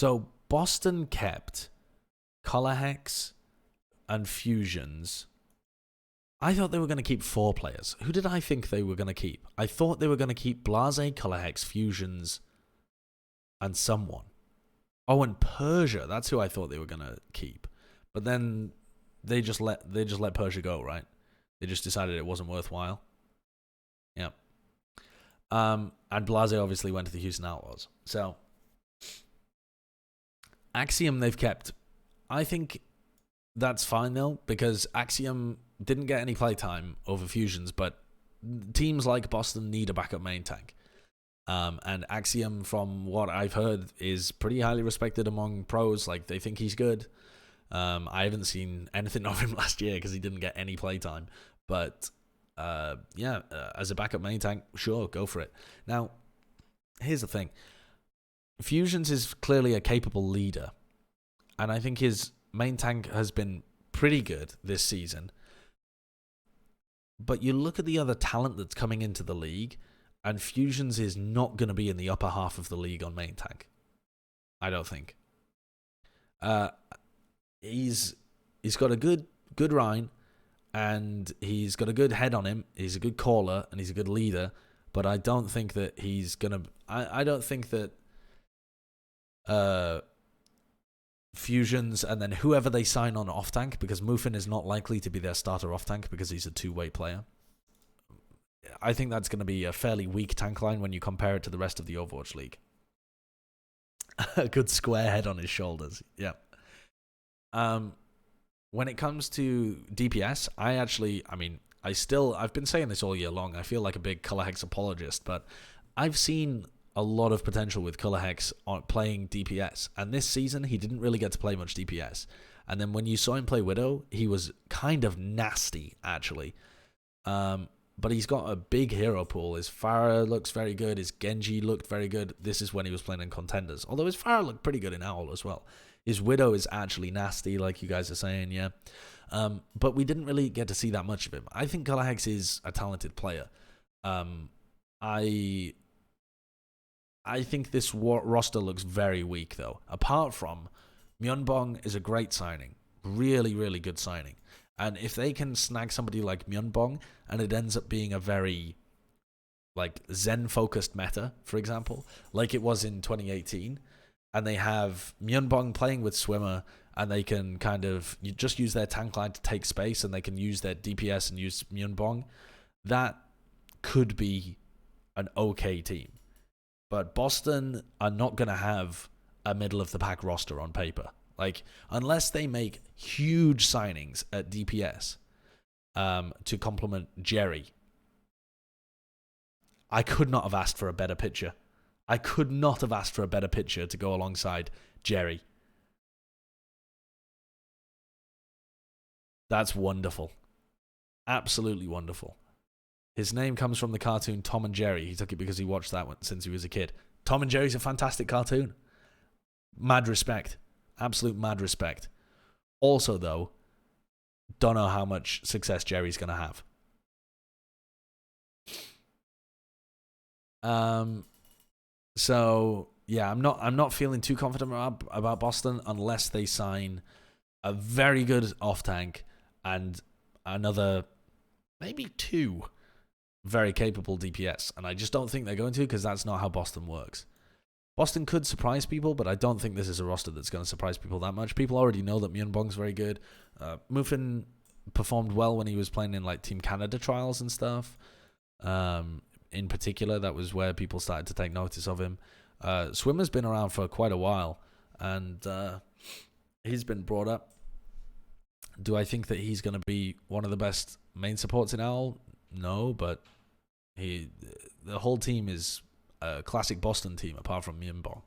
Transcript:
So Boston kept Colohex and Fusions. I thought they were going to keep 4 players. Who did I think they were going to keep? I thought they were going to keep Blase, Colohex, Fusions, and someone. Oh, and Persia. That's who I thought they were going to keep. But then they just let Persia go, right? They just decided it wasn't worthwhile. Yeah. And Blase obviously went to the Houston Outlaws. So Axiom they've kept. I think that's fine though, because Axiom didn't get any playtime over Fusions, but teams like Boston need a backup main tank. And Axiom, from what I've heard, is pretty highly respected among pros. Like, they think he's good. I haven't seen anything of him last year because he didn't get any playtime. But as a backup main tank, sure, go for it. Now, here's the thing. Fusions is clearly a capable leader, and I think his main tank has been pretty good this season. But you look at the other talent that's coming into the league, and Fusions is not going to be in the upper half of the league on main tank. I don't think. He's got a good Rhine, and he's got a good head on him. He's a good caller, and he's a good leader. But I don't think that he's gonna. I don't think that Fusions and then whoever they sign on off tank, because Mufin is not likely to be their starter off tank because he's a two-way player. I think that's going to be a fairly weak tank line when you compare it to the rest of the Overwatch League. A good square head on his shoulders. Yeah. When it comes to DPS, I've been saying this all year long. I feel like a big Colohex apologist, but I've seen a lot of potential with Colohex on playing DPS. And this season, he didn't really get to play much DPS. And then when you saw him play Widow, he was kind of nasty, actually. But he's got a big hero pool. His Pharah looks very good. His Genji looked very good. This is when he was playing in Contenders. Although his Pharah looked pretty good in Owl as well. His Widow is actually nasty, like you guys are saying, yeah. But we didn't really get to see that much of him. I think Colohex is a talented player. I think this roster looks very weak, though. Apart from, Myeonbong is a great signing. Really, really good signing. And if they can snag somebody like Myeonbong, and it ends up being a very, Zen-focused meta, for example, like it was in 2018, and they have Myeonbong playing with Swimmer, and they can kind of just use their tank line to take space, and they can use their DPS and use Myeonbong, that could be an okay team. But Boston are not going to have a middle-of-the-pack roster on paper. Unless they make huge signings at DPS to complement Jerry, I could not have asked for a better pitcher. I could not have asked for a better pitcher to go alongside Jerry. That's wonderful. Absolutely wonderful. His name comes from the cartoon Tom and Jerry. He took it because he watched that one since he was a kid. Tom and Jerry's a fantastic cartoon. Mad respect. Absolute mad respect. Also, though, don't know how much success Jerry's going to have. So yeah, I'm not feeling too confident about Boston unless they sign a very good off tank and another, maybe 2 very capable DPS, and I just don't think they're going to, because that's not how Boston works. Boston could surprise people, but I don't think this is a roster that's going to surprise people that much. People already know that Myeonbong's very good. Mufin performed well when he was playing in Team Canada trials and stuff. In particular, that was where people started to take notice of him. Swimmer's been around for quite a while, and he's been brought up. Do I think that he's going to be one of the best main supports in Owl? No, but the whole team is a classic Boston team, apart from Myeonbong.